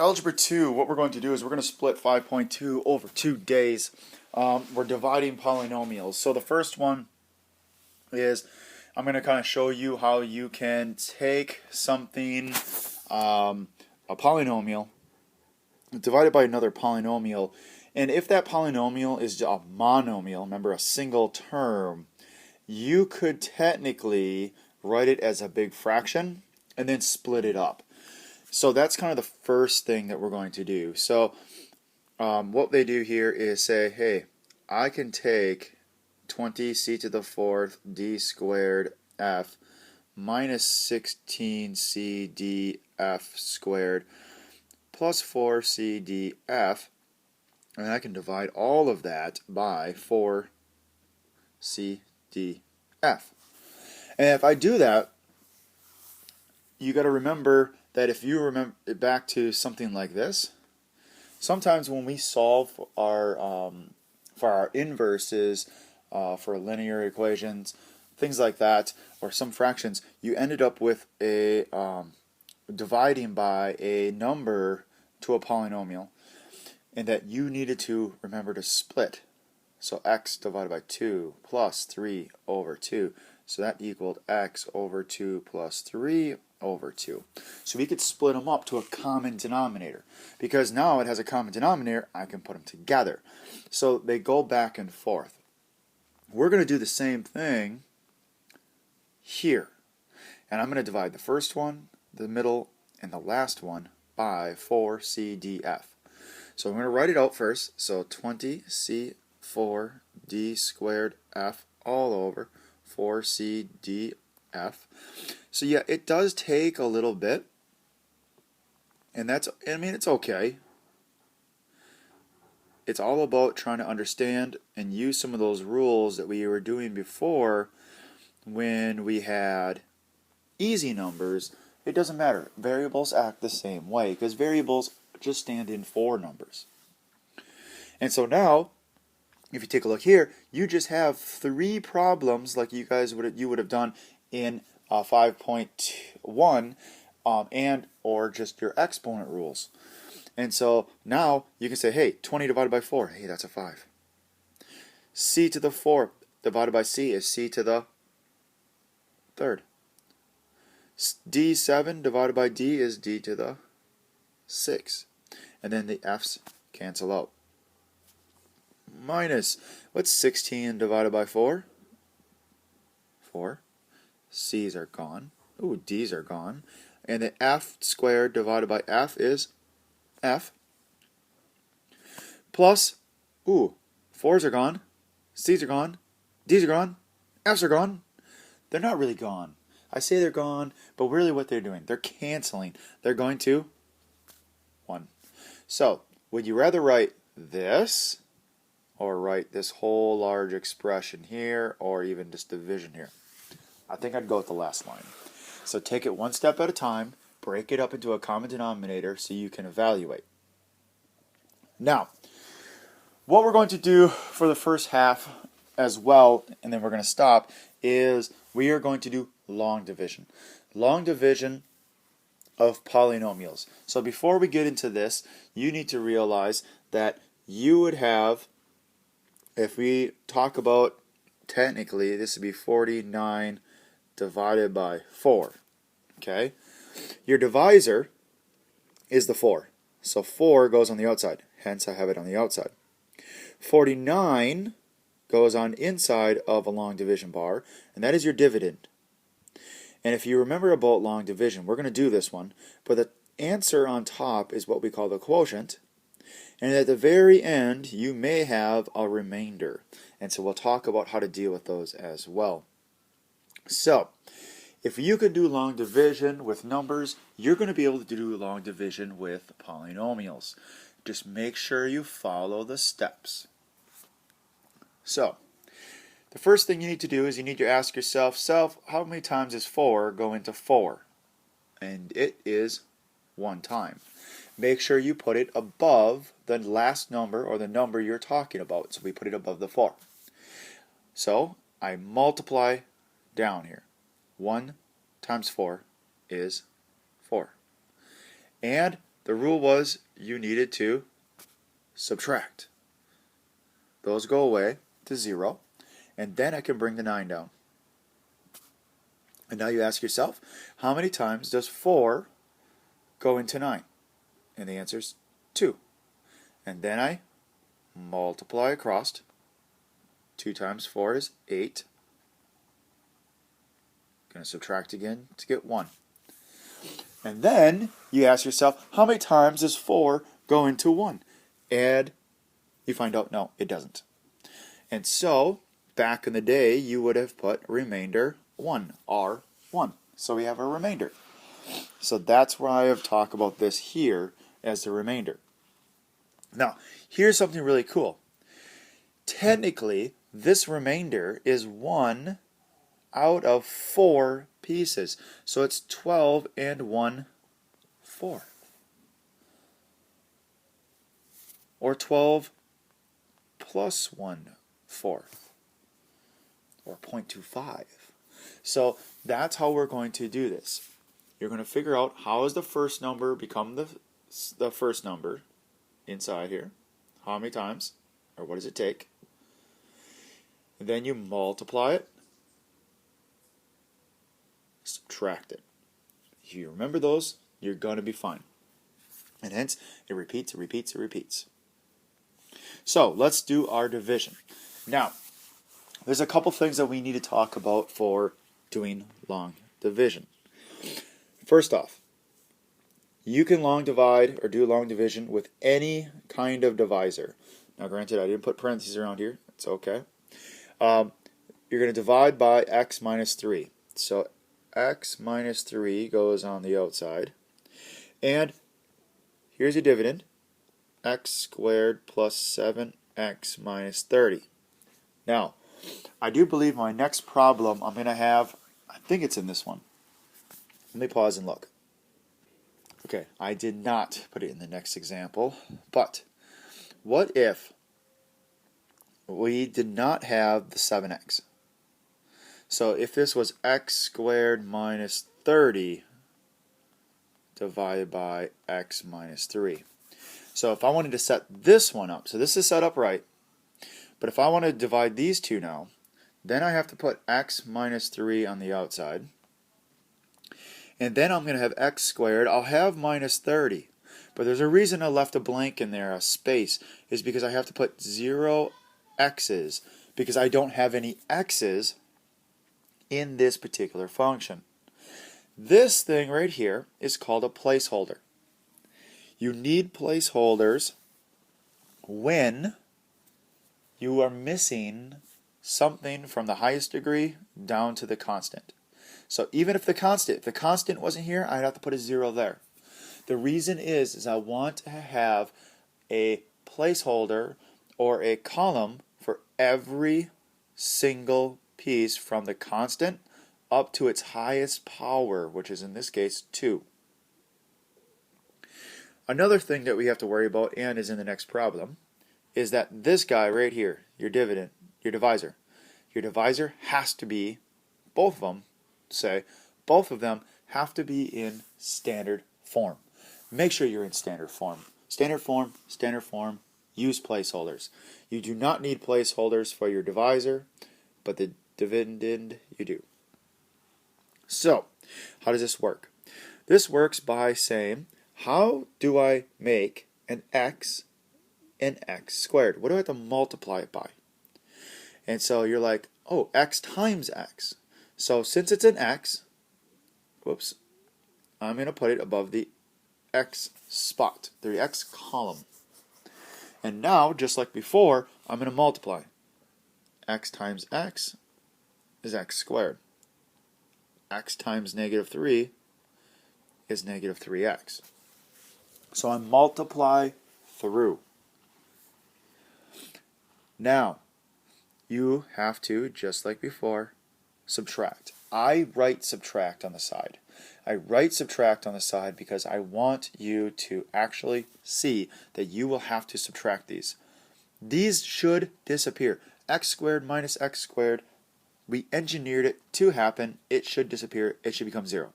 Algebra 2, what we're going to do is we're going to split 5.2 over 2 days. We're dividing polynomials. So the first one is I'm going to kind of show you how you can take something, a polynomial, divide it by another polynomial, and if that polynomial is a monomial, remember a single term, you could technically write it as a big fraction and then split it up. So that's kind of the first thing that we're going to do. So what they do here is say, hey, I can take 20c to the 4th d squared f minus 16c df squared plus 4c df, and I can divide all of that by 4c df. And if I do that, you got to remember that if you remember back to something like this, sometimes when we solve our for our inverses, for linear equations, things like that, or some fractions, you ended up with a dividing by a number to a polynomial, and that you needed to remember to split. So x divided by 2 plus 3 over 2. So that equaled x over 2 plus 3 over 2. So we could split them up to a common denominator. Because now it has a common denominator, I can put them together. So they go back and forth. We're going to do the same thing here. And I'm going to divide the first one, the middle, and the last one by 4cdf. So I'm going to write it out first. So 20c4d squared f all over 4cdf. So yeah, it does take a little bit, and that's, I mean, it's okay. It's all about trying to understand and use some of those rules that we were doing before when we had easy numbers. It doesn't matter. Variables act the same way because variables just stand in for numbers. And so now, if you take a look here, you just have 3 problems like you would have done in 5.1 and or just your exponent rules. And so now you can say, hey, 20 divided by 4, hey, that's a 5. C to the 4 divided by c is c to the 3rd. D7 divided by d is d to the 6th. And then the f's cancel out. Minus, what's 16 divided by 4? 4. C's are gone. Ooh, D's are gone. And the f squared divided by f is f. Plus, ooh, 4's are gone. C's are gone. D's are gone. F's are gone. They're not really gone. I say they're gone, but really what they're doing, they're canceling. They're going to 1. So, would you rather write this or write this whole large expression here, or even just division here? I think I'd go with the last line. So take it one step at a time, break it up into a common denominator so you can evaluate. Now, what we're going to do for the first half as well, and then we're going to stop, is we are going to do long division. Long division of polynomials. So before we get into this, you need to realize that you would have, if we talk about technically, this would be 49 divided by 4. Okay? Your divisor is the 4. So 4 goes on the outside. Hence, I have it on the outside. 49 goes on inside of a long division bar, and that is your dividend. And if you remember about long division, we're going to do this one, but the answer on top is what we call the quotient. And at the very end, you may have a remainder. And so we'll talk about how to deal with those as well. So, if you can do long division with numbers, you're going to be able to do long division with polynomials. Just make sure you follow the steps. So, the first thing you need to do is you need to ask yourself, how many times does 4 go into 4? And it is 1 time. Make sure you put it above the last number or the number you're talking about. So we put it above the 4. So I multiply down here. 1 times 4 is 4. And the rule was you needed to subtract. Those go away to 0, and then I can bring the 9 down. And now you ask yourself, how many times does 4 go into 9? And the answer is 2. And then I multiply across. 2 times 4 is 8. Going to subtract again to get 1. And then you ask yourself, how many times does 4 go into 1? Add. You find out, no, it doesn't. And so, back in the day, you would have put remainder 1, R1. So we have a remainder. So that's why I've talked about this here as the remainder. Now, here's something really cool. Technically, this remainder is 1 out of 4 pieces. So it's 12 and 1/4. Or 12 plus 1/4. Or 0.25. So that's how we're going to do this. You're going to figure out how does the first number become the first number inside here. How many times? Or what does it take? And then you multiply it. Subtract it. If you remember those, you're going to be fine. And hence, it repeats, it repeats, it repeats. So, let's do our division. Now, there's a couple things that we need to talk about for doing long division. First off, you can long divide or do long division with any kind of divisor. Now, granted, I didn't put parentheses around here. It's okay. You're going to divide by x minus 3. So, x minus 3 goes on the outside. And here's your dividend. X squared plus 7x minus 30. Now, I do believe my next problem I'm going to have, I think it's in this one. Let me pause and look. Okay, I did not put it in the next example, but what if we did not have the 7x? So if this was x squared minus 30 divided by x minus 3. So if I wanted to set this one up, so this is set up right, but if I want to divide these two now, then I have to put x minus 3 on the outside. And then I'm going to have x squared. I'll have minus 30. But there's a reason I left a blank in there, a space, is because I have to put 0 x's, because I don't have any x's in this particular function. This thing right here is called a placeholder. You need placeholders when you are missing something from the highest degree down to the constant. So even if the constant wasn't here, I'd have to put a 0 there. The reason is I want to have a placeholder or a column for every single piece from the constant up to its highest power, which is in this case 2. Another thing that we have to worry about, and is in the next problem, is that this guy right here, your divisor has to be, both of them have to be in standard form. Make sure you're in standard form. Standard form, use placeholders. You do not need placeholders for your divisor, but the dividend you do. So, how does this work? This works by saying, how do I make an x squared? What do I have to multiply it by? And so you're like, oh, x times x. So since it's an x, I'm going to put it above the x spot, the x column. And now, just like before, I'm going to multiply. X times x is x squared. X times negative 3 is negative 3x. So I multiply through. Now, you have to, just like before, subtract. I write subtract on the side. I write subtract on the side because I want you to actually see that you will have to subtract these. These should disappear. X squared minus x squared, we engineered it to happen. It should disappear. It should become 0.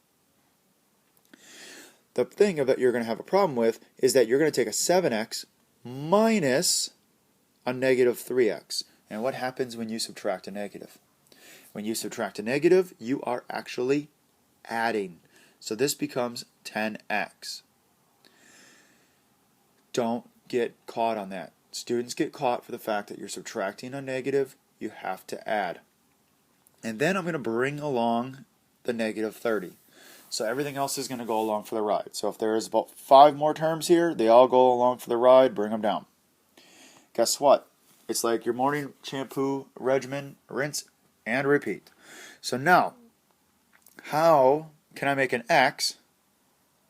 the thing that you're going to have a problem with is that you're going to take a 7x minus a negative 3x. And what happens when you subtract a negative? When you subtract a negative, you are actually adding. So this becomes 10x. Don't get caught on that. Students get caught for the fact that you're subtracting a negative, you have to add. And then I'm going to bring along the negative 30. So everything else is going to go along for the ride. So if there is about 5 more terms here, they all go along for the ride, bring them down. Guess what? It's like your morning shampoo regimen, rinse and repeat. So now, how can I make an x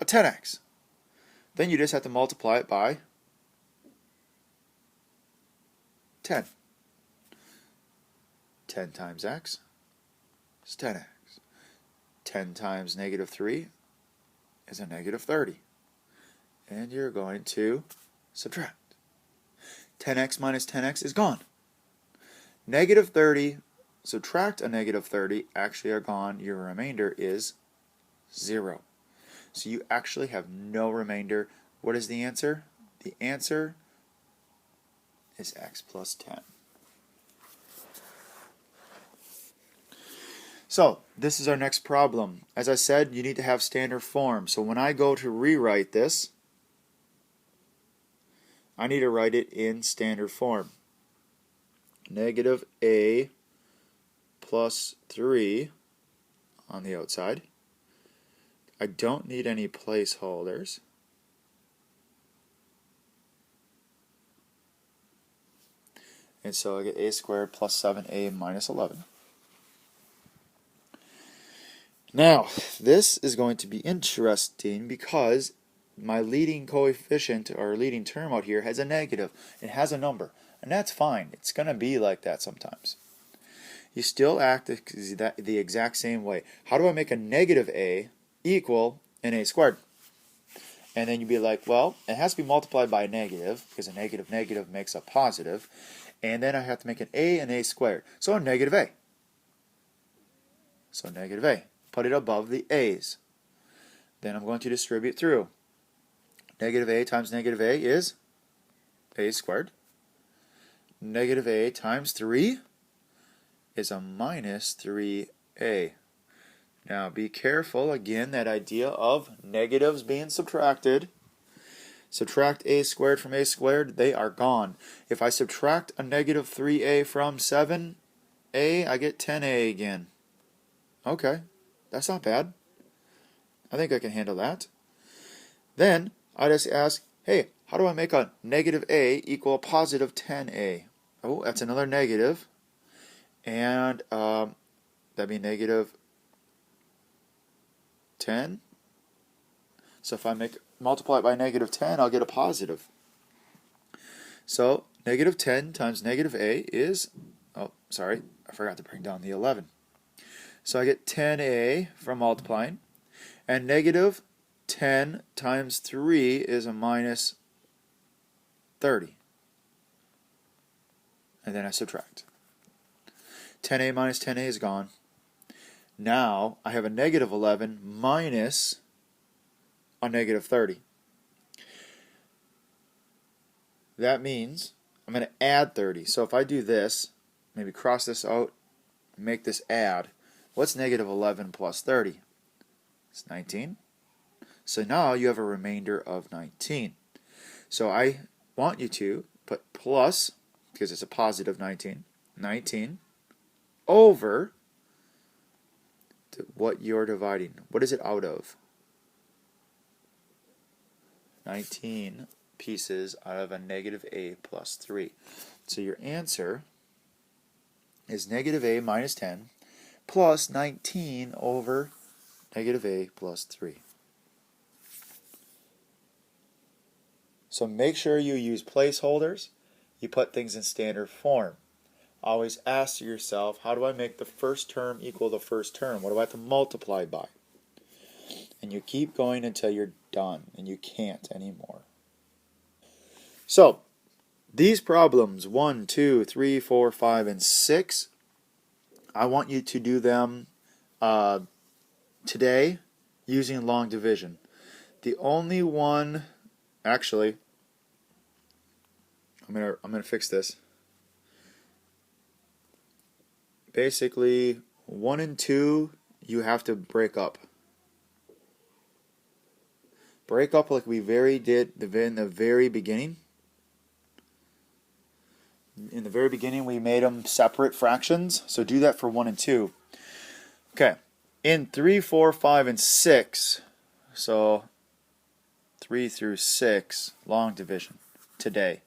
a 10x? Then you just have to multiply it by 10. 10 times x is 10x. 10 times negative 3 is a negative 30. And you're going to subtract. 10x minus 10x is gone. Negative 30, subtract a negative 30, actually are gone. Your remainder is 0. So you actually have no remainder. What is the answer? The answer is x plus 10. So this is our next problem. As I said, you need to have standard form. So when I go to rewrite this, I need to write it in standard form. Negative a plus 3 on the outside. I don't need any placeholders. And so I get a squared plus 7a minus 11. Now, this is going to be interesting because my leading coefficient or leading term out here has a negative. It has a number, and that's fine. It's going to be like that sometimes. You still act the exact same way. How do I make a negative a equal an a squared? And then you'd be like, well, it has to be multiplied by a negative because a negative negative makes a positive. And then I have to make an a squared. So a negative a. So negative a. Put it above the a's. Then I'm going to distribute through. Negative a times negative a is a squared. Negative a times 3 is a minus 3a. Now be careful, again, that idea of negatives being subtracted. Subtract a squared from a squared, they are gone. If I subtract a negative 3a from 7a, I get 10a again. Okay, that's not bad. I think I can handle that. Then I just ask, hey, how do I make a negative a equal a positive 10a? Oh, that's another negative. And that'd be negative 10. So if I multiply it by negative 10, I'll get a positive. So negative 10 times negative a is, oh, sorry, I forgot to bring down the 11. So I get 10a from multiplying. And negative 10 times 3 is a minus 30. And then I subtract. 10a minus 10a is gone. Now I have a negative 11 minus a negative 30. That means I'm going to add 30. So if I do this, maybe cross this out, make this add. What's negative 11 plus 30? It's 19. So now you have a remainder of 19. So I want you to put plus, because it's a positive 19, 19 over what you're dividing. What is it out of? 19 pieces out of a negative a plus 3. So your answer is negative a minus 10 plus 19 over negative a plus 3. So make sure you use placeholders. You put things in standard form. Always ask yourself, how do I make the first term equal the first term? What do I have to multiply by? And you keep going until you're done and you can't anymore. So these problems 1, 2, 3, 4, 5, and 6, I want you to do them today using long division. The only one, actually, I'm gonna fix this. Basically, 1 and 2 you have to break up. Break up like we did in the very beginning. In the very beginning, we made them separate fractions, so do that for 1 and 2. Okay, in 3, 4, 5, and 6, so 3 through 6, long division today.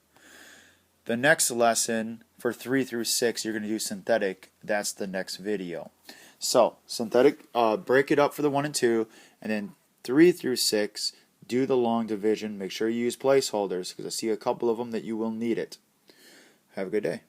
The next lesson for 3 through 6, you're going to do synthetic. That's the next video. So, synthetic, break it up for the 1 and 2, and then 3 through 6, do the long division. Make sure you use placeholders, because I see a couple of them that you will need it. Have a good day.